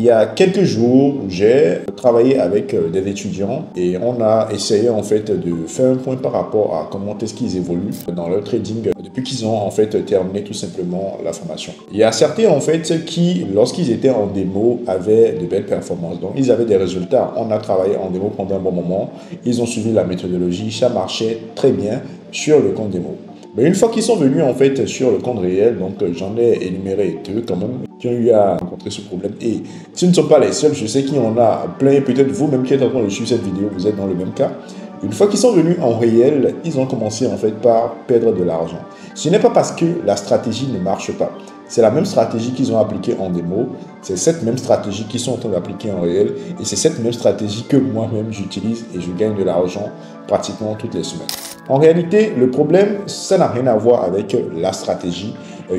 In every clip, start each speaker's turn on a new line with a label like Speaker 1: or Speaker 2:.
Speaker 1: Il y a quelques jours, j'ai travaillé avec des étudiants et on a essayé en fait de faire un point par rapport à comment est-ce qu'ils évoluent dans leur trading depuis qu'ils ont en fait terminé tout simplement la formation. Il y a certains en fait qui, lorsqu'ils étaient en démo, avaient de belles performances. Donc ils avaient des résultats. On a travaillé en démo pendant un bon moment. Ils ont suivi la méthodologie. Ça marchait très bien sur le compte démo. Mais une fois qu'ils sont venus en fait sur le compte réel, donc j'en ai énuméré deux quand même qui ont eu à rencontrer ce problème. Et ce ne sont pas les seuls, je sais qu'il y en a plein, peut-être vous-même qui êtes en train de suivre cette vidéo, vous êtes dans le même cas. Une fois qu'ils sont venus en réel, ils ont commencé en fait par perdre de l'argent. Ce n'est pas parce que la stratégie ne marche pas. C'est la même stratégie qu'ils ont appliquée en démo, c'est cette même stratégie qu'ils sont en train d'appliquer en réel et c'est cette même stratégie que moi-même j'utilise et je gagne de l'argent pratiquement toutes les semaines. En réalité, le problème, ça n'a rien à voir avec la stratégie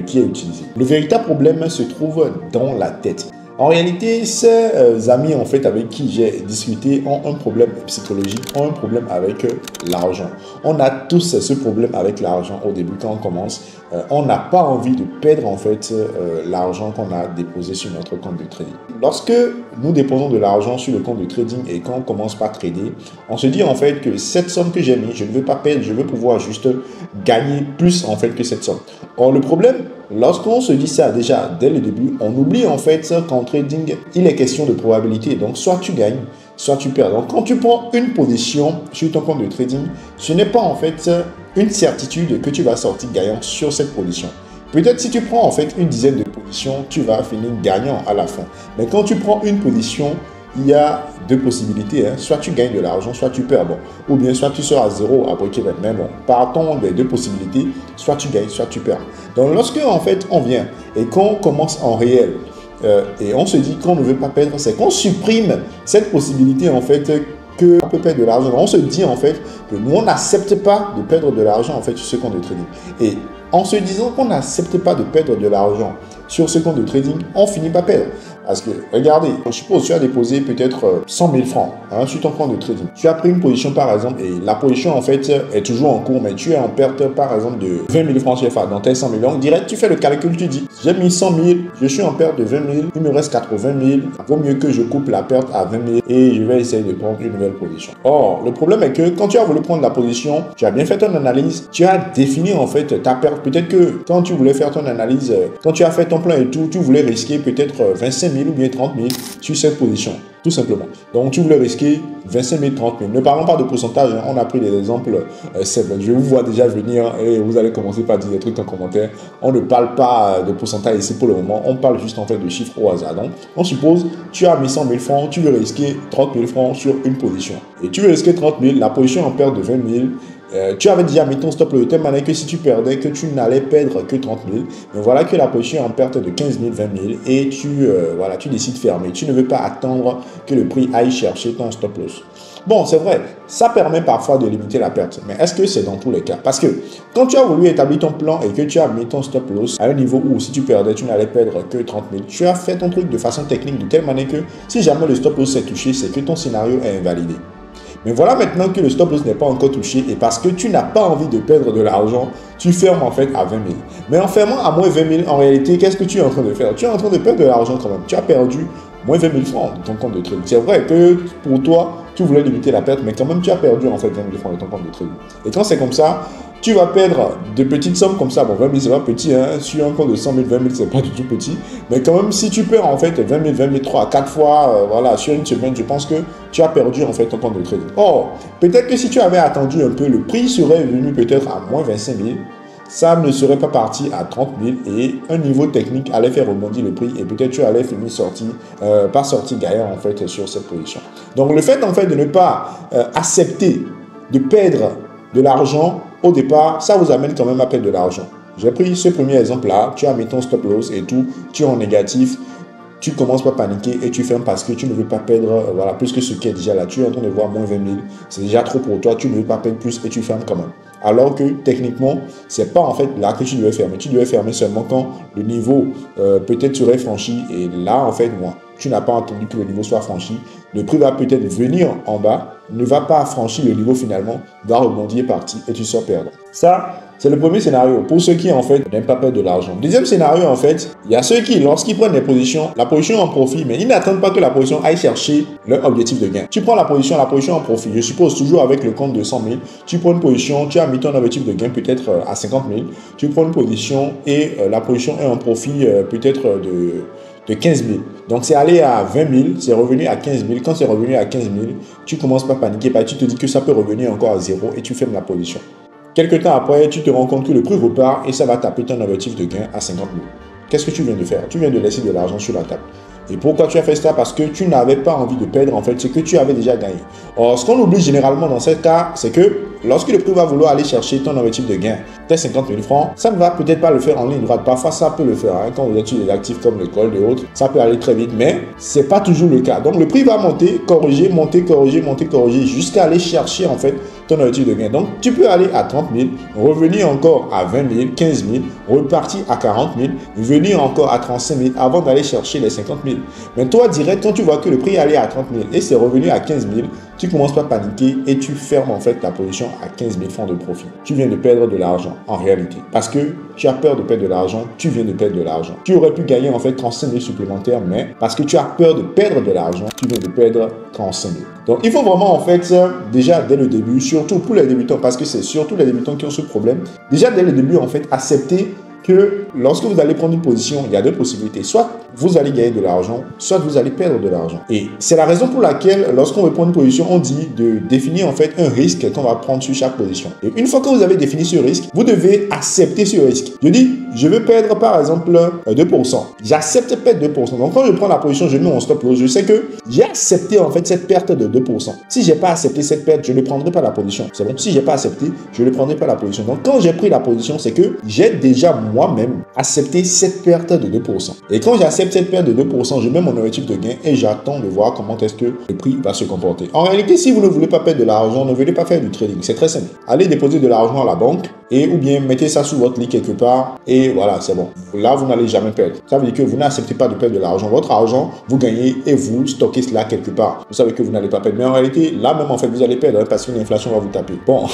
Speaker 1: qui est utilisée. Le véritable problème se trouve dans la tête. En réalité, ces amis en fait avec qui j'ai discuté ont un problème psychologique, ont un problème avec l'argent. On a tous ce problème avec l'argent au début quand on commence. On n'a pas envie de perdre en fait l'argent qu'on a déposé sur notre compte de trading. Lorsque nous déposons de l'argent sur le compte de trading et quand on commence par trader, on se dit en fait que cette somme que j'ai mis, je ne veux pas perdre, je veux pouvoir juste gagner plus en fait que cette somme. Or le problème, lorsqu'on se dit ça déjà dès le début, on oublie en fait qu'en trading, il est question de probabilité. Donc soit tu gagnes, soit tu perds. Donc quand tu prends une position sur ton compte de trading, ce n'est pas en fait une certitude que tu vas sortir gagnant sur cette position. Peut-être si tu prends en fait une dizaine de positions, tu vas finir gagnant à la fin. Mais quand tu prends une position, il y a deux possibilités. Soit tu gagnes de l'argent, soit tu perds. Bon. Ou bien soit tu seras à zéro après qu'il va. Mais bon, partons des deux possibilités. Soit tu gagnes, soit tu perds. Donc lorsque en fait on vient et qu'on commence en réel et on se dit qu'on ne veut pas perdre, c'est qu'on supprime cette possibilité en fait qu'on peut perdre de l'argent. On se dit en fait que nous on n'accepte pas de perdre de l'argent en fait sur ce compte de trading. Et en se disant qu'on n'accepte pas de perdre de l'argent sur ce compte de trading, on finit par perdre. Parce que, regardez, je suppose que tu as déposé peut-être 100 000 francs sur ton compte de trading. Tu as pris une position par exemple et la position en fait est toujours en cours, mais tu es en perte par exemple de 20 000 francs CFA dans tes 100 000. Donc direct, tu fais le calcul, tu dis, j'ai mis 100 000, je suis en perte de 20 000, il me reste 80 000, vaut mieux que je coupe la perte à 20 000 et je vais essayer de prendre une nouvelle position. Or, le problème est que quand tu as voulu prendre la position, tu as bien fait ton analyse, tu as défini en fait ta perte. Peut-être que quand tu voulais faire ton analyse, quand tu as fait ton plan et tout, tu voulais risquer peut-être 25 000 ou bien 30 000 sur cette position, tout simplement. Donc, tu voulais risquer 25 000, 30 000. Ne parlons pas de pourcentage, on a pris des exemples simples. Je vous vois déjà venir et vous allez commencer par dire des trucs en commentaire. On ne parle pas de pourcentage ici pour le moment, on parle juste en fait de chiffres au hasard. Donc, on suppose, tu as mis 100 000 francs, tu veux risquer 30 000 francs sur une position. Et tu veux risquer 30 000, la position en perte de 20 000. Tu avais déjà mis ton stop de telle manière que si tu perdais, que tu n'allais perdre que 30 000. Mais voilà que la position est en perte de 15 000, 20 000 et tu décides de fermer. Tu ne veux pas attendre que le prix aille chercher ton stop loss. Bon, c'est vrai, ça permet parfois de limiter la perte. Mais est-ce que c'est dans tous les cas? Parce que quand tu as voulu établir ton plan et que tu as mis ton stop loss à un niveau où si tu perdais, tu n'allais perdre que 30 000, tu as fait ton truc de façon technique de telle manière que si jamais le stop loss est touché, c'est que ton scénario est invalidé. Mais voilà maintenant que le stop loss n'est pas encore touché et parce que tu n'as pas envie de perdre de l'argent, tu fermes en fait à 20 000. Mais en fermant à moins 20 000, en réalité, qu'est-ce que tu es en train de faire? Tu es en train de perdre de l'argent quand même. Tu as perdu moins 20 000 francs de ton compte de trading. C'est vrai que pour toi, tu voulais limiter la perte, mais quand même, tu as perdu en fait 20 000 francs de ton compte de trading. Et quand c'est comme ça, tu vas perdre de petites sommes comme ça. Bon, 20 000, c'est pas petit, hein. Sur un compte de 100 000, 20 000, c'est pas du tout petit. Mais quand même, si tu perds en fait 20 000, 3 à 4 fois, voilà, sur une semaine, je pense que tu as perdu en fait ton compte de trading. Or, peut-être que si tu avais attendu un peu, le prix serait venu peut-être à moins 25 000. Ça ne serait pas parti à 30 000 et un niveau technique allait faire rebondir le prix et peut-être tu allais finir pas sortir gagnant en fait sur cette position. Donc le fait en fait de ne pas accepter de perdre de l'argent au départ, ça vous amène quand même à perdre de l'argent. J'ai pris ce premier exemple là, tu as mis ton stop loss et tout, tu es en négatif. Tu commences par paniquer et tu fermes parce que tu ne veux pas perdre voilà, plus que ce qui est déjà là. Tu es en train de voir moins 20 000. C'est déjà trop pour toi. Tu ne veux pas perdre plus et tu fermes quand même. Alors que techniquement, ce n'est pas en fait là que tu devais fermer. Tu devais fermer seulement quand le niveau peut-être serait franchi. Et là, en fait, moi, tu n'as pas entendu que le niveau soit franchi. Le prix va peut-être venir en bas, ne va pas franchir le niveau finalement, va rebondir, partir et tu sors perdre. Ça, C'est le premier scénario pour ceux qui en fait n'aiment pas perdre de l'argent. Deuxième scénario en fait, il y a ceux qui lorsqu'ils prennent des positions, la position en profit, mais ils n'attendent pas que la position aille chercher leur objectif de gain. Tu prends la position en profit, je suppose toujours avec le compte de 100 000, tu prends une position, tu as mis ton objectif de gain peut-être à 50 000, tu prends une position et la position est en profit peut-être de 15 000. Donc c'est allé à 20 000, c'est revenu à 15 000. Quand c'est revenu à 15 000, tu commences pas à paniquer, tu te dis que ça peut revenir encore à zéro et tu fermes la position. Quelque temps après, tu te rends compte que le prix repart et ça va taper ton objectif de gain à 50 000. Qu'est-ce que tu viens de faire? Tu viens de laisser de l'argent sur la table. Et pourquoi tu as fait ça? Parce que tu n'avais pas envie de perdre en fait ce que tu avais déjà gagné. Or, ce qu'on oublie généralement dans ce cas, c'est que lorsque le prix va vouloir aller chercher ton objectif de gain, tes 50 000 francs, ça ne va peut-être pas le faire en ligne droite. Parfois, ça peut le faire. Quand vous êtes sur des actifs comme l'école et autres, ça peut aller très vite, mais ce n'est pas toujours le cas. Donc, le prix va monter, corriger, monter, corriger, monter, corriger, jusqu'à aller chercher en fait ton objectif de gain. Donc, tu peux aller à 30 000, revenir encore à 20 000, 15 000, repartir à 40 000, venir encore à 35 000 avant d'aller chercher les 50 000. Mais toi, direct, quand tu vois que le prix est allé à 30 000 et c'est revenu à 15 000, tu commences pas à paniquer et tu fermes en fait ta position à 15 000 francs de profit. Tu viens de perdre de l'argent en réalité. Parce que tu as peur de perdre de l'argent, tu viens de perdre de l'argent. Tu aurais pu gagner en fait 35 000 supplémentaires, mais parce que tu as peur de perdre de l'argent, tu viens de perdre 35 000. Donc il faut vraiment en fait, déjà dès le début, surtout pour les débutants, parce que c'est surtout les débutants qui ont ce problème, déjà dès le début en fait, accepter que lorsque vous allez prendre une position, il y a deux possibilités. Soit vous allez gagner de l'argent, soit vous allez perdre de l'argent. Et c'est la raison pour laquelle, lorsqu'on veut prendre une position, on dit de définir en fait un risque qu'on va prendre sur chaque position. Et une fois que vous avez défini ce risque, vous devez accepter ce risque. Je dis, je veux perdre par exemple 2%. J'accepte perdre 2%. Donc quand je prends la position, je mets mon stop loss. Je sais que j'ai accepté en fait cette perte de 2%. Si je n'ai pas accepté cette perte, je ne prendrai pas la position. C'est bon. Si je n'ai pas accepté, je ne prendrai pas la position. Donc quand j'ai pris la position, c'est que j'ai déjà moi-même accepté cette perte de 2%. Et quand j'accepte cette perte de 2%, je mets mon objectif de gain et j'attends de voir comment est-ce que le prix va se comporter. En réalité, si vous ne voulez pas perdre de l'argent, ne venez pas faire du trading. C'est très simple. Allez déposer de l'argent à la banque et ou bien mettez ça sous votre lit quelque part et voilà, c'est bon. Là, vous n'allez jamais perdre. Ça veut dire que vous n'acceptez pas de perdre de l'argent. Votre argent, vous gagnez et vous stockez cela quelque part. Vous savez que vous n'allez pas perdre. Mais en réalité, là même, en fait, vous allez perdre parce que l'inflation va vous taper. Bon,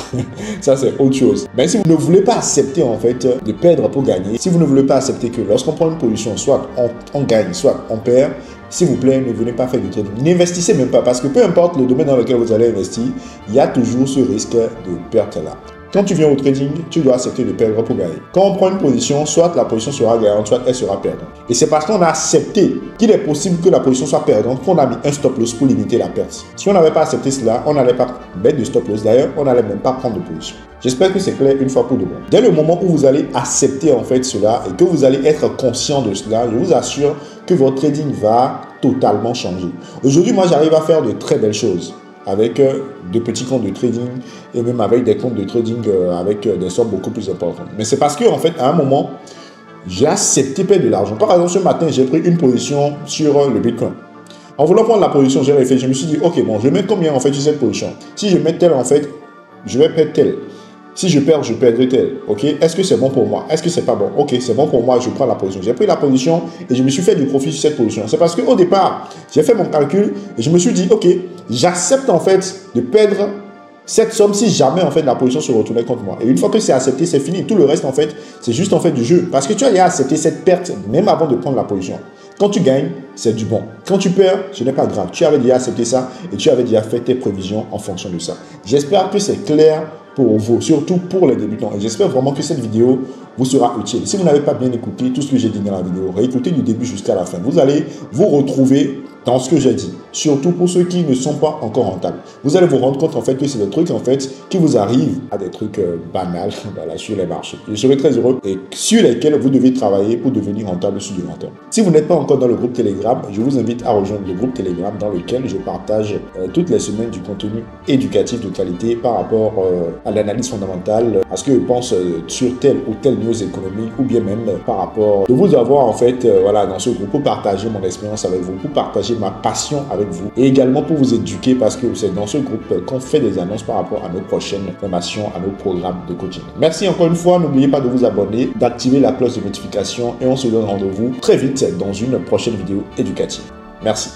Speaker 1: ça c'est autre chose. Mais si vous ne voulez pas accepter en fait de perdre pour gagner, si vous ne voulez pas accepter que lorsqu'on prend une position, soit on gagne, soit on perd, s'il vous plaît, ne venez pas faire du trading. N'investissez même pas parce que peu importe le domaine dans lequel vous allez investir, il y a toujours ce risque de perte là. Quand tu viens au trading, tu dois accepter de perdre pour gagner. Quand on prend une position, soit la position sera gagnante, soit elle sera perdante. Et c'est parce qu'on a accepté qu'il est possible que la position soit perdante qu'on a mis un stop loss pour limiter la perte. Si on n'avait pas accepté cela, on n'allait pas mettre de stop loss. D'ailleurs, on n'allait même pas prendre de position. J'espère que c'est clair une fois pour de bon. Dès le moment où vous allez accepter en fait cela et que vous allez être conscient de cela, je vous assure que votre trading va totalement changer. Aujourd'hui, moi, j'arrive à faire de très belles choses avec de petits comptes de trading et même avec des comptes de trading avec des sommes beaucoup plus importantes. Mais c'est parce que en fait, à un moment, j'ai accepté perdre de l'argent. Par exemple, ce matin, j'ai pris une position sur le Bitcoin. En voulant prendre la position, j'ai réfléchi, je me suis dit, ok, bon, je mets combien en fait sur cette position? Si je mets tel, en fait, je vais perdre tel. Si je perds, je perdrai tel. Ok, est-ce que c'est bon pour moi? Est-ce que c'est pas bon? Ok, c'est bon pour moi, je prends la position. J'ai pris la position et je me suis fait du profit sur cette position. C'est parce qu'au départ, j'ai fait mon calcul et je me suis dit, ok, j'accepte en fait de perdre cette somme si jamais en fait la position se retournait contre moi. Et une fois que c'est accepté, c'est fini. Tout le reste en fait, c'est juste en fait du jeu. Parce que tu as déjà accepté cette perte même avant de prendre la position. Quand tu gagnes, c'est du bon. Quand tu perds, ce n'est pas grave. Tu avais déjà accepté ça et tu avais déjà fait tes prévisions en fonction de ça. J'espère que c'est clair pour vous, surtout pour les débutants. Et j'espère vraiment que cette vidéo vous sera utile. Si vous n'avez pas bien écouté tout ce que j'ai dit dans la vidéo, réécoutez du début jusqu'à la fin. Vous allez vous retrouver dans ce que j'ai dit. Surtout pour ceux qui ne sont pas encore rentables. Vous allez vous rendre compte en fait que c'est des trucs en fait qui vous arrivent à des trucs banals voilà, sur les marchés. Je serai très heureux et sur lesquels vous devez travailler pour devenir rentable sur du long terme. Si vous n'êtes pas encore dans le groupe Telegram, je vous invite à rejoindre le groupe Telegram dans lequel je partage toutes les semaines du contenu éducatif de qualité par rapport à l'analyse fondamentale, à ce que je pense sur telle ou telle news économique ou bien même par rapport de vous avoir en fait voilà, dans ce groupe pour partager mon expérience avec vous, pour partager ma passion avec vous et également pour vous éduquer parce que c'est dans ce groupe qu'on fait des annonces par rapport à nos prochaines formations, à nos programmes de coaching. Merci encore une fois, n'oubliez pas de vous abonner, d'activer la cloche de notification et on se donne rendez-vous très vite dans une prochaine vidéo éducative. Merci.